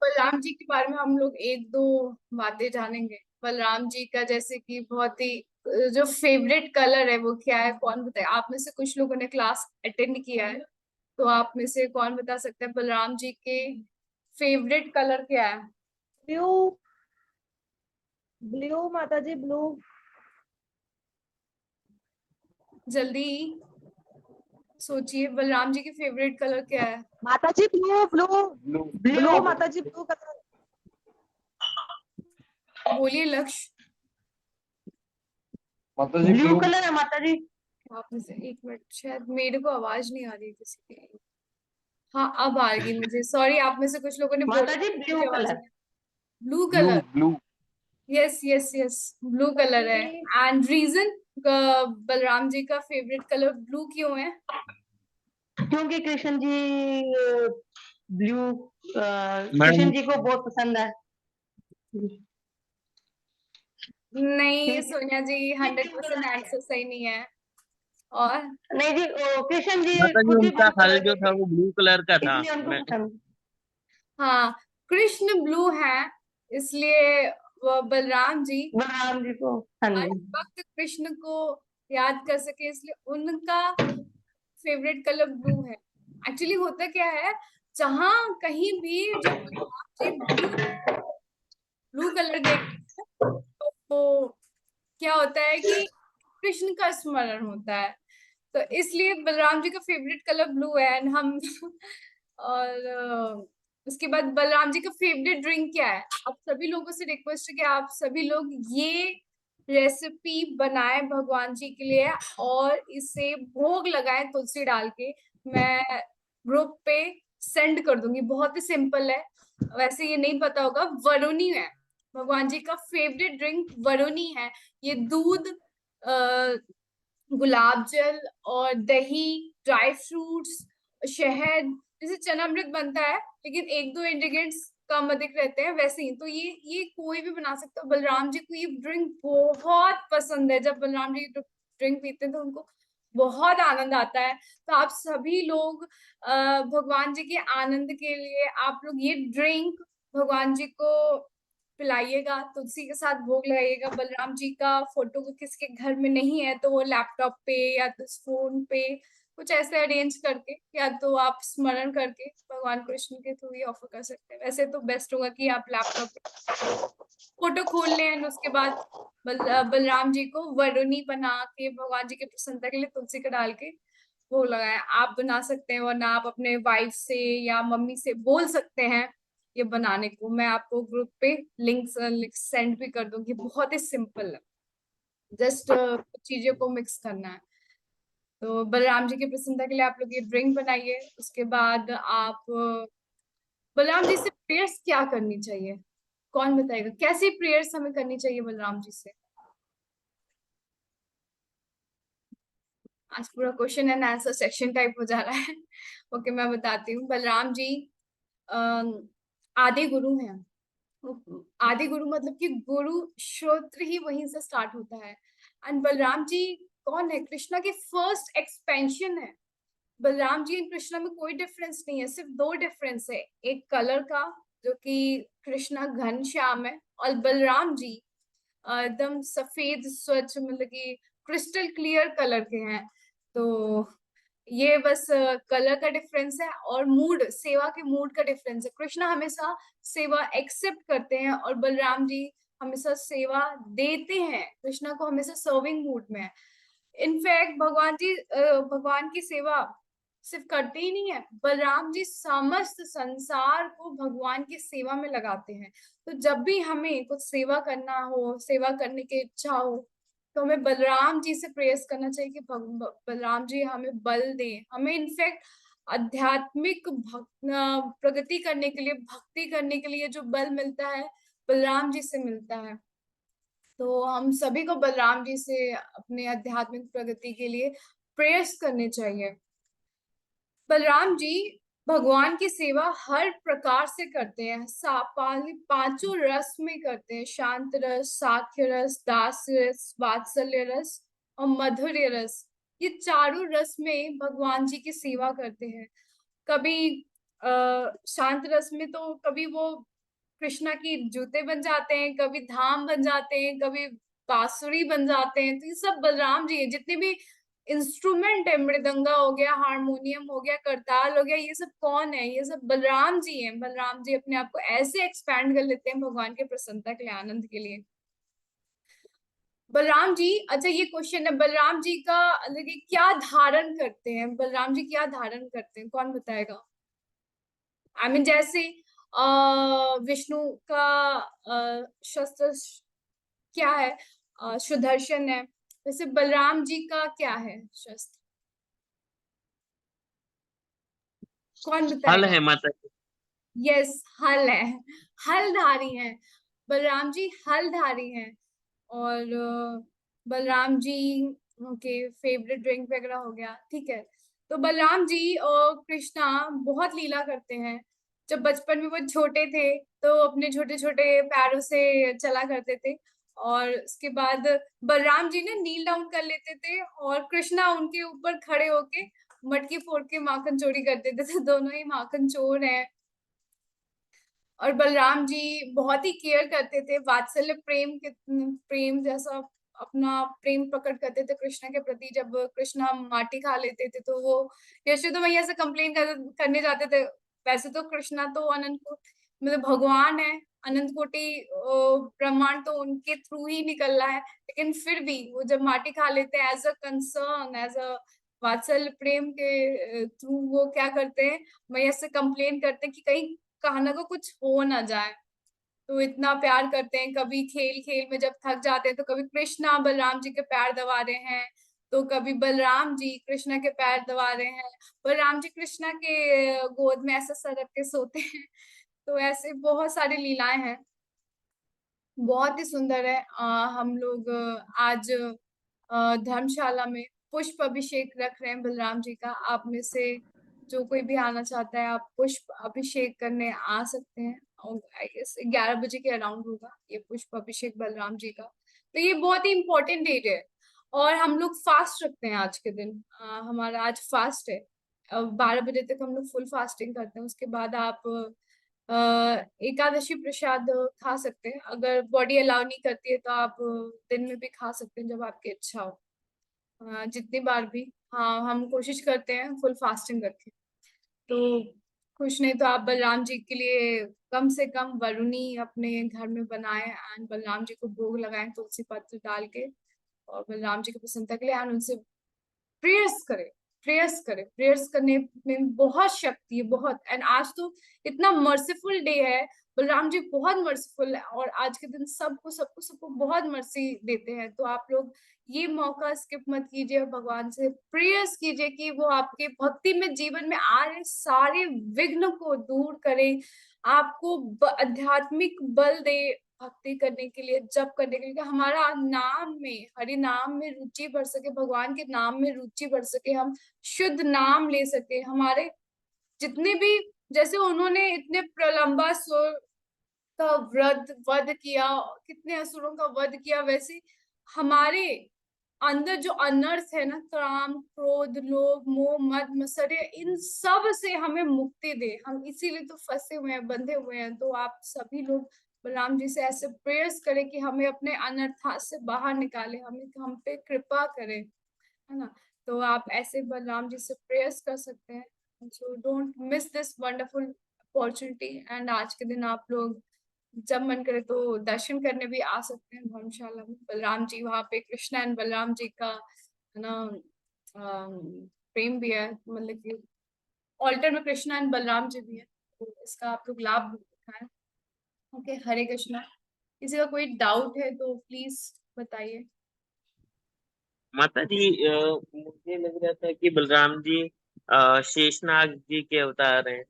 बलराम जी के बारे में हम लोग एक दो बातें जानेंगे। बलराम जी का जैसे कि बहुत ही जो फेवरेट कलर है वो क्या है, कौन बताए? आप में से कुछ लोगों ने क्लास अटेंड किया है, तो आप में से कौन बता सकता है बलराम जी के फेवरेट कलर क्या है? ब्लू। ब्लू माता जी, ब्लू। जल्दी सोचिए, बलराम जी के फेवरेट कलर क्या है? माता जी ब्लू, ब्लू। ब्लू। ब्लू माता जी, ब्लू कलर। बोलिए लक्ष्य। माता जी ब्लू ब्लू। कलर है माता जी। आप में से एक मिनट, शायद मेरे को आवाज नहीं आ रही किसी की। हाँ अब आ गई मुझे, सॉरी। आप में से कुछ लोगों ने माता बोला जी मुझे ब्लू आवाज कलर। नहीं। Blue blue colour. Blue. Yes yes yes, blue colour है। जी। एंड रीजन, बलराम जी का फेवरेट कलर ब्लू क्यों है? क्योंकि कृष्ण जी ब्लू, मैडम कृष्ण जी को बहुत पसंद है। नहीं ठीक सोनिया जी, है, 100% क्यों आंसर सही नहीं है। और नहीं जी, कृष्ण जी माता जी खुद ही उनका ब्लू फल कलर के जो था थे, वो ब्लू कलर का था। इसलिए उनको मैं पसंद। हाँ, कृष्ण ब्लू है, इसलिए वो बलराम जी बलराम जी को। हाँ हर जी। वक्त कृष्ण को याद कर सके, इसलिए उनका फेवरेट कलर ब्लू है। एक्चुअली होता क्या है, जहां कहीं भी जब Balram ji blue blue colour देखते हैं, तो क्या होता है कि कृष्ण का स्मरण होता है। तो इसलिए बलराम जी का फेवरेट कलर ब्लू है। एंड हम और उसके बाद बलराम जी का फेवरेट ड्रिंक क्या है? आप सभी लोगों से रिक्वेस्ट है कि आप सभी लोग ये रेसिपी बनाएं भगवान जी के लिए और इसे भोग लगाएं तुलसी डाल के। मैं ग्रुप पे सेंड कर दूंगी, बहुत ही सिंपल है। वैसे ये नहीं पता होगा, वरुणी है भगवान जी का फेवरेट ड्रिंक, वरुणी है। ये दूध, गुलाब जल और दही, ड्राई फ्रूट्स, शहद, जैसे चनामृत बनता है लेकिन एक दो इंग्रेडिएंट्स कम अधिक रहते हैं, वैसे ही तो ये कोई भी बना सकता है। बलराम जी को ये ड्रिंक बहुत पसंद है। जब बलराम जी ड्रिंक पीते हैं तो उनको बहुत आनंद आता है। तो आप सभी लोग भगवान जी के आनंद के लिए आप लोग ये ड्रिंक भगवान जी को पिलाइएगा, तुलसी के साथ भोग लगाइएगा। बलराम जी का फोटो को किसके घर में नहीं है तो वो लैपटॉप पे या तो फोन पे कुछ ऐसे अरेंज करके, या तो आप स्मरण करके भगवान कृष्ण के थ्रू ही ऑफर कर सकते हैं। वैसे तो बेस्ट होगा कि आप लैपटॉप पे फोटो खोल लें और उसके बाद बलराम जी को वरुणी बना के भगवान जी की प्रसन्नता के लिए तुलसी का डाल के वो लगाए। आप बना सकते हैं, वरना आप अपने वाइफ से या मम्मी से बोल सकते हैं ये बनाने को। मैं आपको ग्रुप पे लिंक सेंड भी कर दूंगी, बहुत ही सिंपल है। जस्ट चीजों को मिक्स करना है। तो बलराम जी की प्रसन्नता के लिए आप लोग ये ड्रिंक बनाइए। उसके बाद आप बलराम जी से प्रेयर्स क्या करनी चाहिए? कौन बताएगा कैसी प्रेयर्स हमें करनी चाहिए बलराम जी से? आज पूरा question and answer section type हो जा रहा है। ओके, मैं बताती हूँ। बलराम जी अम, आदि गुरु हैं। आदि गुरु मतलब कि गुरु श्रोत्र ही वहीं से स्टार्ट होता है। एंड बलराम जी कौन है? कृष्णा की फर्स्ट एक्सपेंशन है। बलराम जी एंड कृष्णा में कोई डिफरेंस नहीं है, सिर्फ दो डिफरेंस है। एक कलर का, जो कि कृष्णा घन श्याम है और बलराम जी एकदम सफेद स्वच्छ, मतलब कि क्रिस्टल क्लियर कलर के हैं। तो ये बस कलर का डिफरेंस है। और मूड, सेवा के मूड का डिफरेंस है। कृष्णा हमेशा सेवा एक्सेप्ट करते हैं और बलराम जी हमेशा सेवा देते हैं। कृष्णा को हमेशा सर्विंग मूड में है। इनफैक्ट भगवान जी भगवान की सेवा सिर्फ करते ही नहीं है, बलराम जी समस्त संसार को भगवान की सेवा में लगाते हैं। तो जब भी हमें कुछ सेवा करना हो, सेवा करने की इच्छा हो, तो हमें बलराम जी से प्रेयर्स करना चाहिए कि बलराम जी हमें बल दें। हमें इनफैक्ट आध्यात्मिक प्रगति करने के लिए, भक्ति करने के लिए जो बल मिलता है, बलराम जी से मिलता है। तो हम सभी को बलराम जी से अपने आध्यात्मिक प्रगति के लिए प्रेयर्स करने चाहिए। बलराम जी भगवान की सेवा हर प्रकार से करते हैं। पांचों रस में करते हैं, शांत रस, साख्य रस, दास्य रस, वात्सल्य रस और मधुर्य रस। ये चारों रस में भगवान जी की सेवा करते हैं। कभी शांत रस में तो कभी वो कृष्णा की जूते बन जाते हैं, कभी धाम बन जाते हैं, कभी बांसुरी बन जाते हैं, तो ये सब बलराम जी है। जितने भी इंस्ट्रूमेंट है, मृदंगा हो गया, हारमोनियम हो गया, करताल हो गया, ये सब कौन है? ये सब बलराम जी हैं। बलराम जी अपने आप को ऐसे एक्सपैंड कर लेते हैं भगवान के प्रसन्नता के लिए, आनंद के लिए। बलराम जी, अच्छा ये क्वेश्चन है, बलराम जी का मतलब क्या धारण करते हैं? बलराम जी क्या धारण करते हैं, कौन बताएगा? आई मीन जैसे विष्णु का शस्त्र क्या है? सुदर्शन है। वैसे बलराम जी का क्या है शस्त्र? कौन हल बताएगा? है माता जी। यस, हल है। हलधारी हैं बलराम जी, हलधारी हैं। और बलराम जी के फेवरेट ड्रिंक वगैरह हो गया, ठीक है। तो बलराम जी और कृष्णा बहुत लीला करते हैं। जब बचपन में वो छोटे थे तो अपने छोटे छोटे पैरों से चला करते थे, और उसके बाद बलराम जी ने नील डाउन कर लेते थे और कृष्णा उनके ऊपर खड़े होके मटकी फोड़ के माखन चोरी कर देते थे। दोनों ही माखन चोर हैं। और बलराम जी बहुत ही केयर करते थे, वात्सल्य प्रेम के प्रेम जैसा अपना प्रेम प्रकट करते थे कृष्णा के प्रति। जब कृष्णा माटी खा लेते थे तो वो यशोदा मैया से कंप्लेन करने जाते थे। वैसे तो कृष्णा तो अनंत को मतलब भगवान है, अनंत कोटि ब्रह्मांड तो उनके थ्रू ही निकल रहा है, लेकिन फिर भी वो जब माटी खा लेते हैं as a concern, as a वात्सल्य प्रेम के थ्रू, वो क्या करते हैं, मैया से कंप्लेन करते हैं कि कहीं कान्हा को कुछ हो ना जाए। तो इतना प्यार करते हैं। कभी खेल खेल में जब थक जाते हैं तो कभी कृष्णा बलराम जी के पैर दबा रहे हैं, तो कभी बलराम जी कृष्णा के पैर दबा रहे हैं, बलराम जी कृष्णा के गोद में ऐसे सरक के सोते हैं। तो ऐसे बहुत सारी लीलाएं हैं, बहुत ही सुंदर है। हम लोग आज धर्मशाला में पुष्प अभिषेक रख रहे हैं बलराम जी का। आप में से जो कोई भी आना चाहता है, आप पुष्प अभिषेक करने आ सकते हैं। और आई गेस 11 बजे के अराउंड होगा ये पुष्प अभिषेक बलराम जी का। तो ये बहुत ही इंपॉर्टेंट डेट है। और हम लोग फास्ट रखते हैं आज के दिन। हमारा आज फास्ट है। 12 बजे तक हम लोग फुल फास्टिंग करते हैं। उसके बाद आप एकादशी प्रसाद खा सकते हैं। अगर बॉडी अलाउ नहीं करती है तो आप दिन में भी खा सकते हैं, जब आपकी इच्छा हो। जितनी बार भी, हाँ, हम कोशिश करते हैं फुल फास्टिंग रखें। तो कुछ नहीं तो आप बलराम जी के लिए कम से कम वरुणी अपने घर में बनाएं एंड बलराम जी को भोग लगाएं तुलसी पत्र डाल के, और बलराम जी की प्रसन्नता के लिए एंड उनसे प्रेयर्स करें। प्रेयर्स करें, प्रेयर्स करने में बहुत शक्ति है, बहुत। एंड आज तो इतना मर्सीफुल डे है, बलराम जी बहुत मर्सीफुल है, और आज के दिन सबको सबको सबको बहुत मर्सी देते हैं। तो आप लोग ये मौका स्किप मत कीजिए, भगवान से प्रेयर्स कीजिए कि वो आपके भक्ति में जीवन में आ रहे सारे विघ्न को दूर करे, आपको आध्यात्मिक बल दे भक्ति करने के लिए, जप करने के लिए, कि हमारा नाम में, हरि नाम में रुचि बढ़ सके, भगवान के नाम में रुचि बढ़ सके, हम शुद्ध नाम ले सके। हमारे जितने भी, जैसे उन्होंने इतने प्रलंबासुर का वध किया, कितने असुरों का वध किया, वैसे हमारे अंदर जो अनर्थ है ना, काम क्रोध लोभ मोह मद मत्सर्य, इन सब से हमें मुक्ति दे। हम इसीलिए तो फंसे हुए हैं, बंधे हुए हैं। तो आप सभी लोग बलराम जी से ऐसे प्रेयर्स करें कि हमें अपने अनर्थात से बाहर निकाले, हमें हम पे कृपा करें, है ना। तो आप ऐसे बलराम जी से प्रेयर्स कर सकते हैं। So don't miss this wonderful opportunity. And आज के दिन आप लोग जब मन करे तो दर्शन करने भी आ सकते हैं धर्मशाला में। बलराम जी वहाँ पे, कृष्णा एंड बलराम जी का है ना प्रेम भी है, मतलब कि ऑल्टर में कृष्णा एंड बलराम जी भी है। तो इसका आप लोग लाभ उठाएं। ओके, हरे कृष्णा। किसी का कोई डाउट है तो प्लीज बताइए। माता जी, मुझे लग रहा था कि बलराम जी शेषनाग जी के अवतार हैं।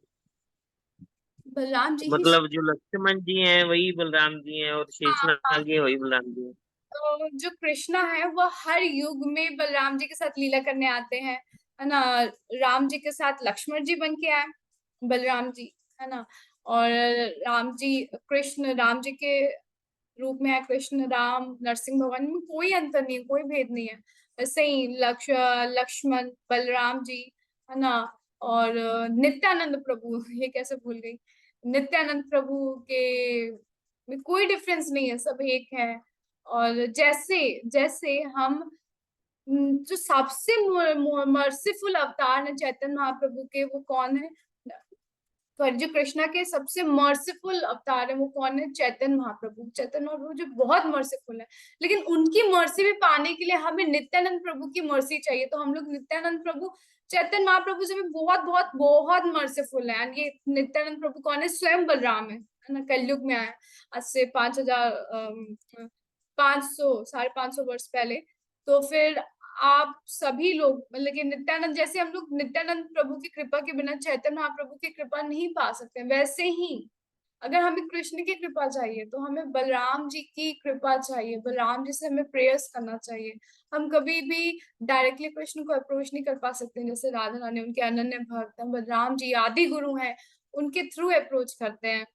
बलराम जी ही। मतलब जो लक्ष्मण जी हैं वही बलराम जी हैं, और हाँ, हाँ। शेषनाग जी वही बलराम जी हैं। तो जो कृष्णा है वो हर युग में बलराम जी के साथ लीला करने आते हैं, है ना। राम जी के साथ लक्ष्मण जी बन के आए बलराम जी, है ना। और राम जी, कृष्ण राम जी के रूप में है। कृष्ण राम नरसिंह भगवान में कोई अंतर नहीं है, कोई भेद नहीं है। वैसे ही लक्ष्मण बलराम जी, है ना, और नित्यानंद प्रभु, ये कैसे भूल गई, नित्यानंद प्रभु के में कोई डिफरेंस नहीं है, सब एक है। और जैसे जैसे हम जो सबसे मर्सीफुल अवतार है चैतन्य महाप्रभु के, वो कौन है, पर जो कृष्णा के सबसे मर्सीफुल अवतार है वो कौन है, चैतन्य महाप्रभु। चैतन्य महाप्रभु जो बहुत मर्सीफुल है, लेकिन उनकी मर्सी भी पाने के लिए हमें नित्यानंद प्रभु की मर्सी चाहिए। तो हम लोग नित्यानंद प्रभु चैतन्य महाप्रभु से भी बहुत बहुत बहुत मर्सीफुल है। ये नित्यानंद प्रभु कौन है, स्वयं बलराम है ना, कलयुग में आया आज से 5,500 550 वर्ष पहले। तो फिर आप सभी लोग मतलब कि नित्यानंद, जैसे हम लोग नित्यानंद प्रभु की कृपा के बिना चैतन्य महाप्रभु की कृपा नहीं पा सकते, वैसे ही अगर हमें कृष्ण की कृपा चाहिए तो हमें बलराम जी की कृपा चाहिए, बलराम जी से हमें प्रेयर्स करना चाहिए। हम कभी भी डायरेक्टली कृष्ण को अप्रोच नहीं कर पा सकते, जैसे राधा रानी उनके अनन्य भक्त हैं, बलराम जी आदि गुरु हैं, उनके थ्रू अप्रोच करते हैं।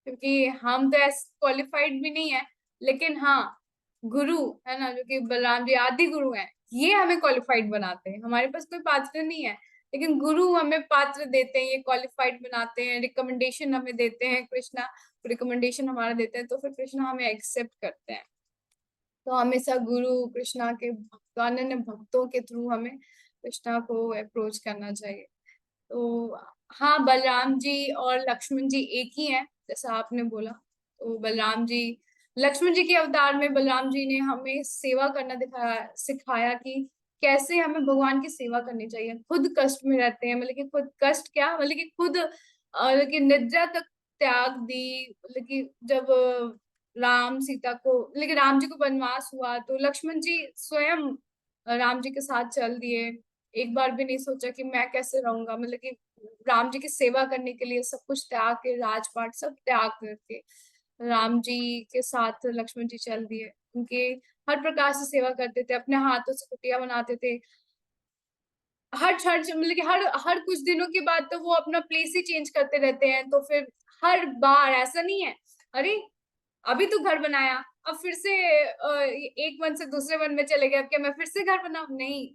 क्योंकि हम तो ऐसे क्वालिफाइड भी नहीं है, लेकिन हाँ गुरु है ना, जो कि बलराम जी आदि गुरु हैं, ये हमें क्वालिफाइड बनाते हैं। हमारे पास कोई पात्र नहीं है, लेकिन गुरु हमें पात्र देते हैं, ये क्वालिफाइड बनाते हैं, रिकमेंडेशन हमें देते हैं, कृष्णा रिकमेंडेशन हमारा देते हैं, तो फिर कृष्णा हमें एक्सेप्ट करते हैं। तो हमेशा गुरु कृष्णा के अनन्य भक्तों के थ्रू हमें कृष्णा को अप्रोच करना चाहिए। तो हाँ, बलराम जी और लक्ष्मण जी एक ही हैं, जैसा आपने बोला। तो बलराम जी, लक्ष्मण जी के अवतार में बलराम जी ने हमें सेवा करना दिखाया, सिखाया कि कैसे हमें भगवान की सेवा करनी चाहिए। खुद कष्ट में रहते हैं, मतलब कि खुद कष्ट क्या, मतलब कि खुद मतलब कि निद्रा तक त्याग दी। मतलब कि जब राम सीता को, लेकिन राम जी को वनवास हुआ तो लक्ष्मण जी स्वयं राम जी के साथ चल दिए। एक बार भी नहीं सोचा कि मैं कैसे रहूंगा, मतलब कि राम जी की सेवा करने के लिए सब कुछ त्याग के, राजपाट सब त्याग करके राम जी के साथ लक्ष्मण जी चल दिए। उनके हर प्रकार से सेवा करते थे, अपने हाथों से कुटिया बनाते थे। हर हर मतलब कि हर हर कुछ दिनों के बाद तो वो अपना प्लेस ही चेंज करते रहते हैं। तो फिर हर बार ऐसा नहीं है, अरे अभी तो घर बनाया, अब फिर से एक वन से दूसरे वन में चले गए, अब क्या मैं फिर से घर बनाऊं, नहीं।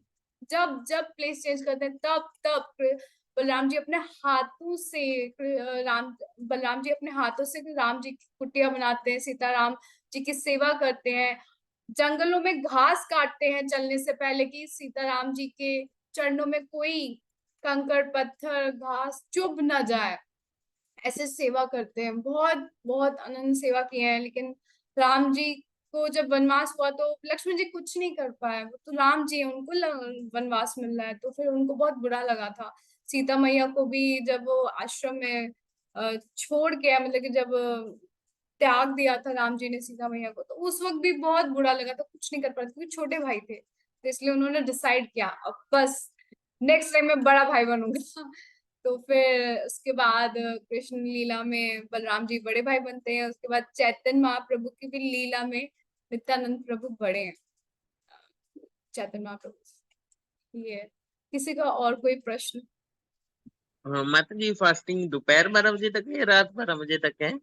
जब जब प्लेस चेंज करते हैं तब तब बलराम जी अपने हाथों से राम बलराम जी अपने हाथों से राम जी की कुटिया बनाते हैं, सीताराम जी की सेवा करते हैं, जंगलों में घास काटते हैं चलने से पहले कि सीताराम जी के चरणों में कोई कंकड़ पत्थर घास चुभ न जाए, ऐसे सेवा करते हैं। बहुत बहुत अनंत सेवा किए हैं। लेकिन राम जी को जब वनवास हुआ तो लक्ष्मण जी कुछ नहीं कर पाए, वो तो राम जी हैं, उनको वनवास मिल रहा है, तो फिर उनको बहुत बुरा लगा था। सीता मैया को भी जब वो आश्रम में छोड़ के, मतलब कि जब त्याग दिया था राम जी ने सीता मैया को, तो उस वक्त भी बहुत बुरा लगा था, कुछ नहीं कर पाते क्योंकि छोटे भाई थे। तो इसलिए उन्होंने डिसाइड किया अब बस नेक्स्ट टाइम मैं बड़ा भाई बनूंगा। तो फिर उसके बाद कृष्ण लीला में बलराम जी बड़े भाई बनते हैं। उसके बाद चैतन्य महाप्रभु की भी लीला में नित्यानंद प्रभु बड़े हैं, चैतन्य महाप्रभु। ये है। किसी का और कोई प्रश्न? हाँ, माता जी फास्टिंग दोपहर 12 बजे तक है, रात 12 बजे तक है?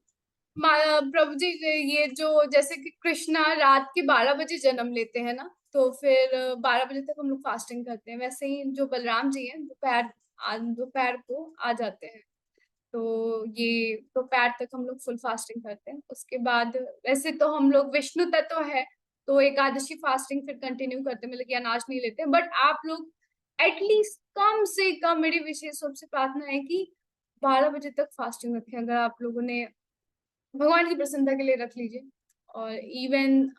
प्रभु जी, ये जो जैसे कि कृष्णा रात के 12 बजे जन्म लेते हैं ना, तो फिर 12 बजे तक हम लोग फास्टिंग करते हैं। वैसे ही जो बलराम जी हैं दोपहर को आ जाते हैं। तो ये दोपहर तक हम लोग फुल फास्टिंग करते हैं। उसके बाद वैसे तो हम लोग विष्णु तत्व है, तो एकादशी फास्टिंग फिर कंटिन्यू करते हैं, मतलब कि अनाज नहीं लेते। बट आप लोग एटलीस्ट कम से कम, मेरी विशेष रूप से प्रार्थना है कि 12 बजे तक फास्टिंग रखें। अगर आप लोगों ने भगवान की प्रसन्नता के लिए रख लीजिए, और इवन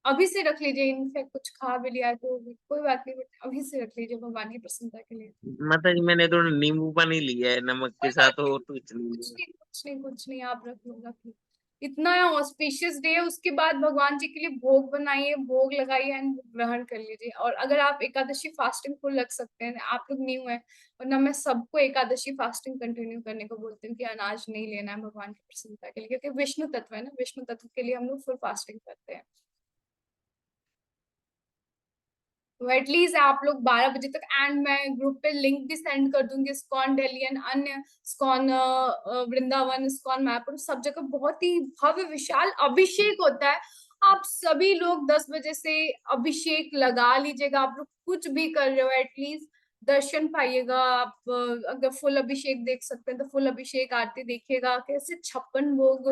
अभी से रख लीजिए। इनफैक्ट कुछ खा भी लिया है तो कोई बात नहीं, बट अभी से रख लीजिए भगवान की प्रसन्नता के लिए। माता जी मैंने थोड़ा नींबू पानी लिया है नमक कोई के बात साथ, नहीं, और कुछ नहीं कुछ लिया। नहीं कुछ नहीं कुछ नहीं, आप रख लो रख लो। इतना ऑस्पिशियस डे है, उसके बाद भगवान जी के लिए भोग बनाइए, भोग लगाइए एंड ग्रहण कर लीजिए। और अगर आप एकादशी फास्टिंग फुल रख सकते हैं, आप लोग न्यू है, वरना मैं सबको एकादशी फास्टिंग कंटिन्यू करने को बोलती हूँ कि अनाज नहीं लेना है भगवान की प्रसन्नता के लिए, क्योंकि विष्णु तत्व है ना, विष्णु तत्व के लिए हम लोग फुल फास्टिंग करते हैं। तो एटलीस्ट आप लोग 12 बजे तक, एंड मैं ग्रुप पे लिंक भी सेंड कर दूंगी। स्कॉन दिल्ली एंड अन्य स्कॉन वृंदावन, स्कॉन मायापुर, सब जगह बहुत ही भव्य विशाल अभिषेक होता है। आप सभी लोग 10 बजे से अभिषेक लगा लीजिएगा। आप लोग कुछ भी कर रहे हो, एटलीस्ट दर्शन पाइएगा आप। अगर फुल अभिषेक देख सकते हैं तो फुल अभिषेक आरती देखिएगा, कैसे 56 भोग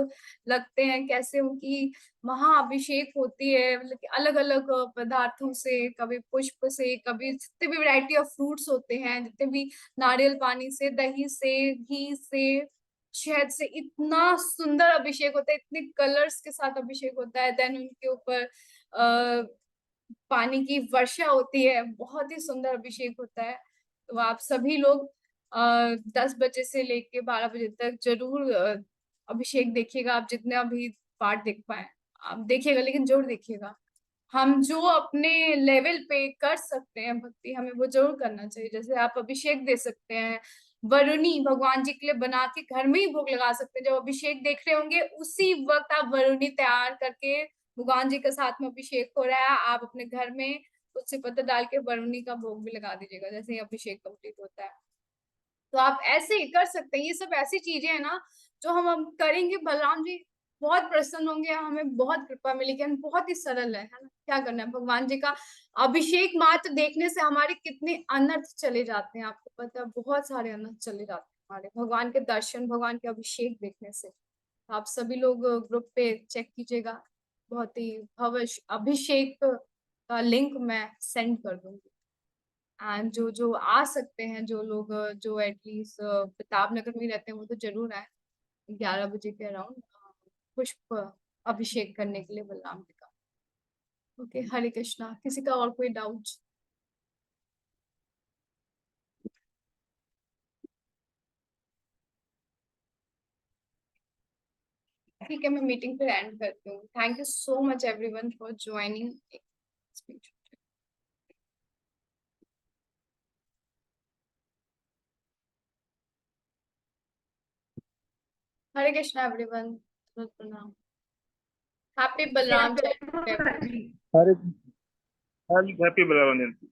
लगते हैं, कैसे उनकी महाअभिषेक होती है, मतलब कि अलग अलग पदार्थों से, कभी पुष्प से, कभी जितने भी वैरायटी ऑफ फ्रूट्स होते हैं, जितने भी नारियल पानी से, दही से, घी से, शहद से, इतना सुंदर अभिषेक होता है, इतने कलर्स के साथ अभिषेक होता है। देन उनके ऊपर पानी की वर्षा होती है, बहुत ही सुंदर अभिषेक होता है। तो आप सभी लोग 10 बजे से लेके 12 बजे तक जरूर अभिषेक देखिएगा। आप जितने अभी पार्ट देख पाए आप देखिएगा, लेकिन जरूर देखिएगा। हम जो अपने लेवल पे कर सकते हैं भक्ति, हमें वो जरूर करना चाहिए। जैसे आप अभिषेक दे सकते हैं, वरुणी भगवान जी के लिए बना के घर में ही भोग लगा सकते हैं। जब अभिषेक देख रहे होंगे उसी वक्त आप वरुणी तैयार करके, भगवान जी के साथ में अभिषेक हो रहा है, आप अपने घर में तुलसी पत्ता डाल के वरुणी का भोग भी लगा दीजिएगा जैसे ही अभिषेक कंप्लीट होता है। तो आप ऐसे ही कर सकते हैं। ये सब ऐसी चीजें हैं ना जो हम करेंगे, बलराम जी बहुत प्रसन्न होंगे, हमें बहुत कृपा मिलेगी। हम बहुत ही सरल है ना, क्या करना है, भगवान जी का अभिषेक मात्र देखने से हमारे कितने अनर्थ चले जाते हैं, आपको पता है, बहुत सारे अनर्थ चले जाते हैं हमारे भगवान के दर्शन, भगवान के अभिषेक देखने से। तो आप सभी लोग ग्रुप पे चेक कीजिएगा, बहुत ही भव्य अभिषेक का लिंक मैं सेंड कर दूंगी। एंड जो जो आ सकते हैं, जो लोग जो एटलीस्ट प्रताप नगर में रहते हैं, वो तो जरूर आए 11 बजे के अराउंड पुष्प अभिषेक करने के लिए बलराम जी का। ओके, हरे कृष्णा। किसी का और कोई डाउट? ठीक है, मैं मीटिंग पे एंड करती हूँ। Thank you so much everyone for joining speech. Hare Krishna everyone, प्रणाम। हैप्पी बलराम जयंती। हरे हैप्पी बलराम जयंती।